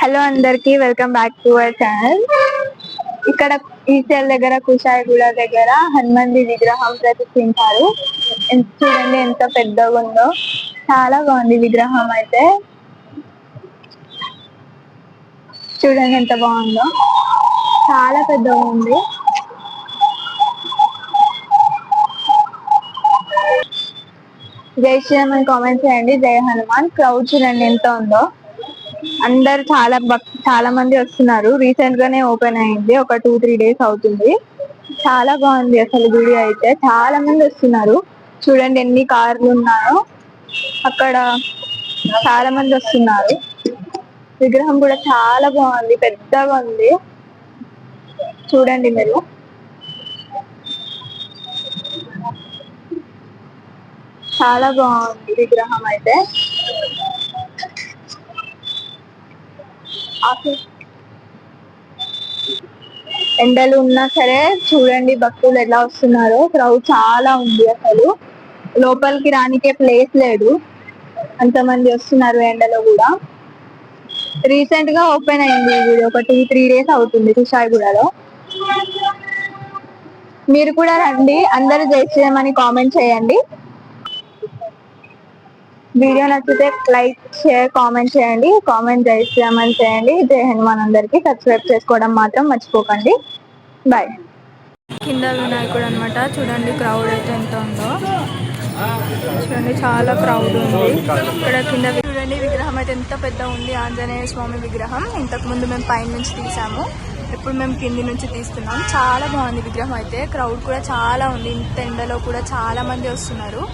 Hello అందరికి welcome back to our channel. ఇక్కడ ఈసెల్ దగ్గర కుషాయిగూడ దగ్గర హనుమంది విగ్రహం ప్రతిష్ఠించారు. చూడండి ఎంత పెద్దగా ఉందో, చాలా బాగుంది విగ్రహం అయితే. చూడండి ఎంత బాగుందో, చాలా పెద్దగా ఉంది. జై శ్రీరామ్ అని కామెంట్ చేయండి. జై హనుమాన్. క్రౌడ్ చూడండి ఎంత ఉందో, అందరు చాలా మంది వస్తున్నారు. రీసెంట్ గానే ఓపెన్ అయింది, ఒక 2-3 days అవుతుంది. చాలా బాగుంది అసలు గుడి అయితే, చాలా మంది వస్తున్నారు. చూడండి ఎన్ని కార్లు ఉన్నాయో, అక్కడ చాలా మంది వస్తున్నారు. విగ్రహం కూడా చాలా బాగుంది, పెద్దగా ఉంది. చూడండి మీరు, చాలా బాగుంది విగ్రహం అయితే. ఎండలు ఉన్నా సరే చూడండి భక్తులు ఎలా వస్తున్నారో. క్రౌడ్ చాలా ఉంది, అసలు లోపలికి రానికే ప్లేస్ లేదు, అంతమంది వస్తున్నారు ఎండలో కూడా. రీసెంట్ గా ఓపెన్ అయింది ఇది, ఒక 2-3 days అవుతుంది కుషాయిగూడలో. మీరు కూడా రండి, అందరూ జై శ్రీరామ్ అని కామెంట్ చేయండి. వీడియో నచ్చితే లైక్, షేర్, కామెంట్ చేయండి. కామెంట్ జై శ్రీరామ్ అని చేయండి. జై హనుమాన్. అందరికి సబ్స్క్రైబ్ చేసుకోవడం మాత్రం మర్చిపోకండి. బాయ్. కింద వినాయకుడు అనమాట. చూడండి క్రౌడ్ అయితే ఎంత ఉందో, చూడండి చాలా క్రౌడ్ ఉంది ఇక్కడ కింద. చూడండి విగ్రహం అయితే ఎంత పెద్ద ఉంది, ఆంజనేయ స్వామి విగ్రహం. ఇంతకు ముందు మేము పైన నుంచి తీసాము, ఇప్పుడు మేము కింది నుంచి తీస్తున్నాం. చాలా బాగుంది విగ్రహం అయితే. క్రౌడ్ కూడా చాలా ఉంది, ఇంత ఎండలో కూడా చాలా మంది వస్తున్నారు.